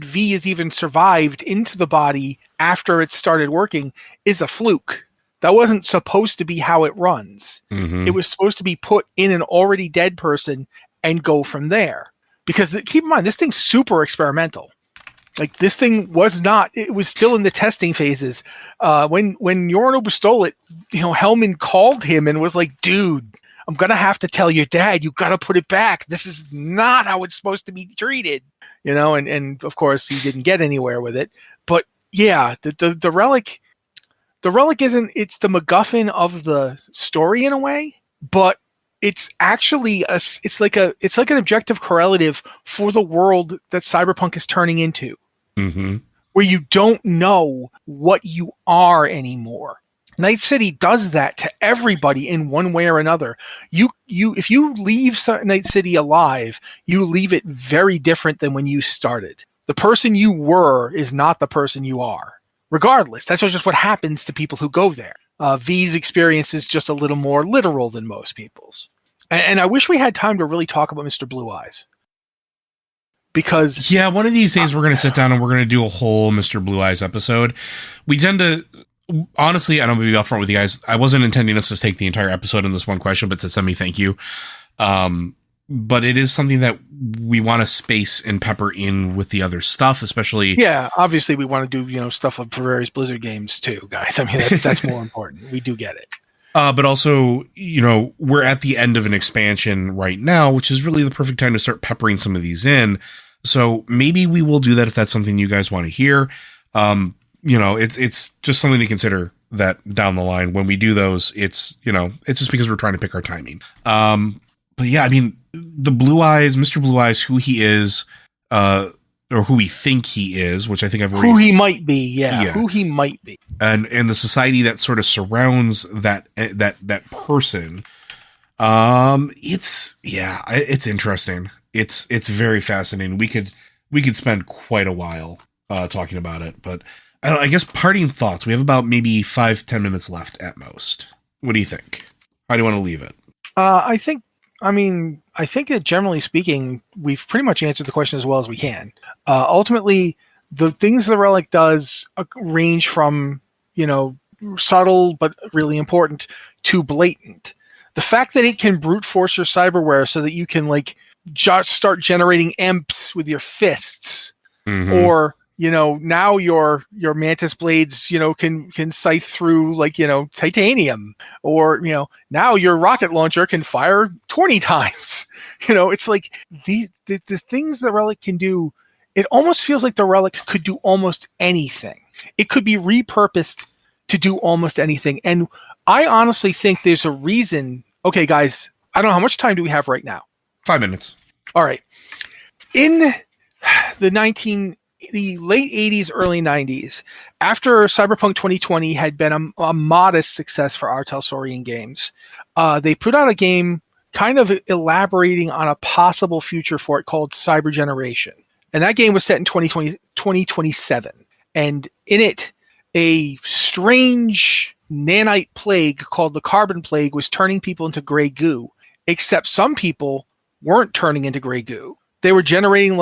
V has even survived into the body after it started working is a fluke. That wasn't supposed to be how it runs. Mm-hmm. It was supposed to be put in an already dead person and go from there. Because keep in mind, this thing's super experimental. Like, this thing was not, it was still in the testing phases. When Yorinobu stole it, Hellman called him and was like, dude, I'm going to have to tell your dad, you got to put it back. This is not how it's supposed to be treated. And of course he didn't get anywhere with it. But yeah, the relic, The relic isn't, it's the MacGuffin of the story in a way, but it's actually it's like an objective correlative for the world that Cyberpunk is turning into, where you don't know what you are anymore. Night City does that to everybody in one way or another. If you leave Night City alive, you leave it very different than when you started. The person you were is not the person you are. Regardless, that's just what happens to people who go there. V's experience is just a little more literal than most people's. And I wish we had time to really talk about Mr. Blue Eyes. Because... Yeah, one of these days we're going to sit down and we're going to do a whole Mr. Blue Eyes episode. We tend to... Honestly, I don't be upfront with you guys. I wasn't intending us to take the entire episode in this one question, but to send me thank you. But it is something that we want to space and pepper in with the other stuff, especially. Yeah, obviously we want to do stuff for various Blizzard games too, guys. I mean that's more important. We do get it. But also, we're at the end of an expansion right now, which is really the perfect time to start peppering some in. So maybe we will do that if that's something you guys want to hear. It's just something to consider that down the line when we do those, it's just because we're trying to pick our timing. But yeah, I mean, the Blue Eyes, Mr. Blue Eyes, who he is, or who we think he is, which I think I've already... Who he might be, yeah. Who he might be. And the society that sort of surrounds that person. It's interesting. It's very fascinating. We could spend quite a while talking about it, but I guess parting thoughts. We have about maybe 5-10 minutes left at most. What do you think? How do you want to leave it? I think that generally speaking, we've pretty much answered the question as well as we can. Ultimately, the things the relic does range from, subtle but really important to blatant. The fact that it can brute force your cyberware so that you can start generating imps with your fists, or now your mantis blades, can scythe through titanium, or, now your rocket launcher can fire 20 times. It's like the things the relic can do. It almost feels like the relic could do almost anything. It could be repurposed to do almost anything. And I honestly think there's a reason. Okay, guys, I don't know how much time do we have right now? 5 minutes. All right. In the late 80s, early 90s, after Cyberpunk 2020 had been a modest success for R. Talsorian Games, they put out a game kind of elaborating on a possible future for it called Cyber Generation. And that game was set in 2027. And in it, a strange nanite plague called the Carbon Plague was turning people into gray goo, except some people weren't turning into gray goo. They were generating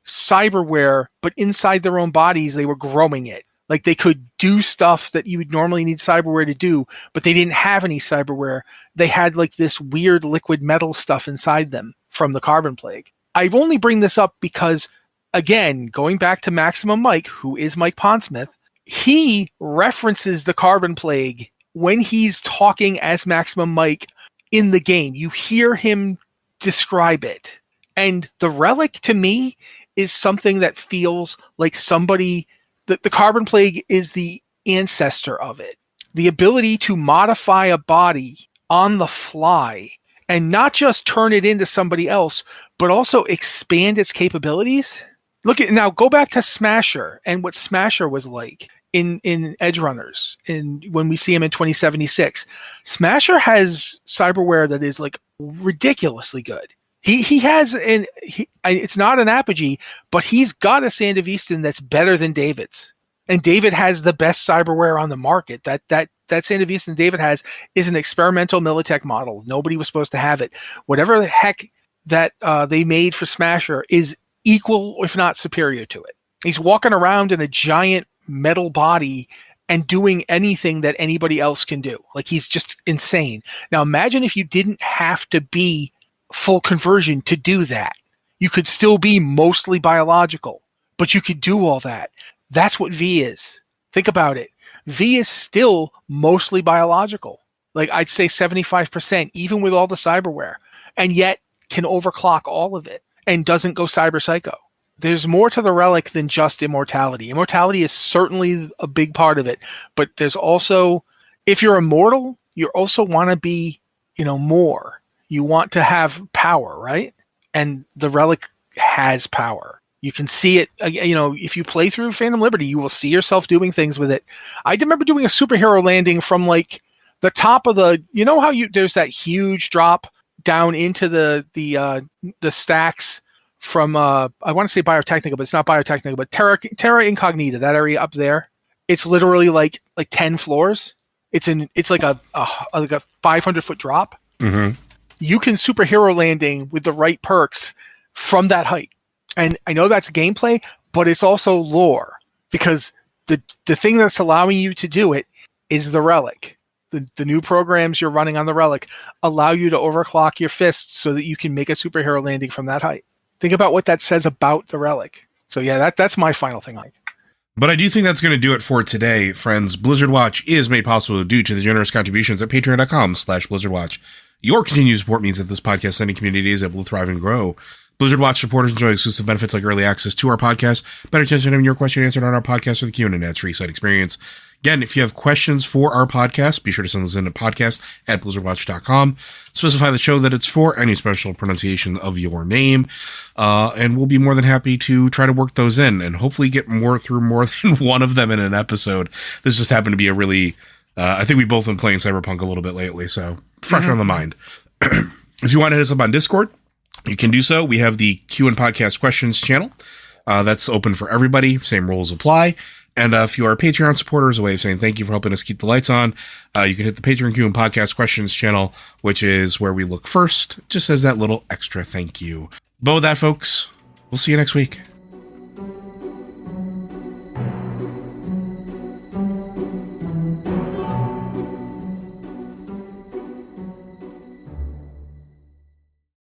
cyberware, but inside their own bodies, they were growing it. They could do stuff that you would normally need cyberware to do, but they didn't have any cyberware. They had this weird liquid metal stuff inside them from the Carbon Plague. I only bring this up because, again, going back to Maximum Mike, who is Mike Pondsmith, he references the Carbon Plague when he's talking as Maximum Mike in the game. You hear him describe it. And the relic, to me, is something that feels like somebody... The Carbon Plague is the ancestor of it. The ability to modify a body on the fly and not just turn it into somebody else, but also expand its capabilities. Now go back to Smasher and what Smasher was like in Edge Runners, and when we see him in 2076. Smasher has cyberware that is ridiculously good. He has it's not an apogee, but he's got a Sandevistan that's better than David's. And David has the best cyberware on the market. That Sandevistan David has is an experimental Militech model. Nobody was supposed to have it. Whatever the heck that they made for Smasher is equal, if not superior to it. He's walking around in a giant metal body and doing anything that anybody else can do. He's just insane. Now imagine if you didn't have to be full conversion to do that. You could still be mostly biological, but you could do all that. That's what V is. Think about it. V is still mostly biological. I'd say 75%, even with all the cyberware, and yet can overclock all of it and doesn't go cyber psycho. there's more to the relic than just immortality. Immortality is certainly a big part of it, but there's also, if you're immortal, you also want to be, more. You want to have power, right? And the relic has power. You can see it, if you play through Phantom Liberty, you will see yourself doing things with it. I remember doing a superhero landing from like the top of the, how there's that huge drop down into the stacks from I want to say Biotechnica, but it's not Biotechnica, but Terra Incognita, that area up there. It's literally like 10 floors. It's like a 500-foot drop. Mm-hmm. You can superhero landing with the right perks from that height. And I know that's gameplay, but it's also lore, because the thing that's allowing you to do it is the relic. The new programs you're running on the relic allow you to overclock your fists so that you can make a superhero landing from that height. Think about what that says about the relic. So yeah, that's my final thing, Mike. But I do think that's going to do it for today, friends. Blizzard Watch is made possible due to the generous contributions at patreon.com/BlizzardWatch. Your continued support means that this podcast sending community is able to thrive and grow. Blizzard Watch supporters enjoy exclusive benefits like early access to our podcast, better chance of having your question answered on our podcast, or the Q&A ads-free site experience. Again, if you have questions for our podcast, be sure to send those in to podcast@blizzardwatch.com. Specify the show that it's for, any special pronunciation of your name, and we'll be more than happy to try to work those in and hopefully get through more than one of them in an episode. This just happened to be a really, I think we've both been playing Cyberpunk a little bit lately, so fresh on the mind. If you want to hit us up on Discord, you can do so. We have the Q and Podcast Questions channel. That's open for everybody. Same rules apply. And if you are a Patreon supporter, as a way of saying thank you for helping us keep the lights on, you can hit the Patreon Q and Podcast Questions channel, which is where we look first, just as that little extra thank you. But with that, folks, we'll see you next week.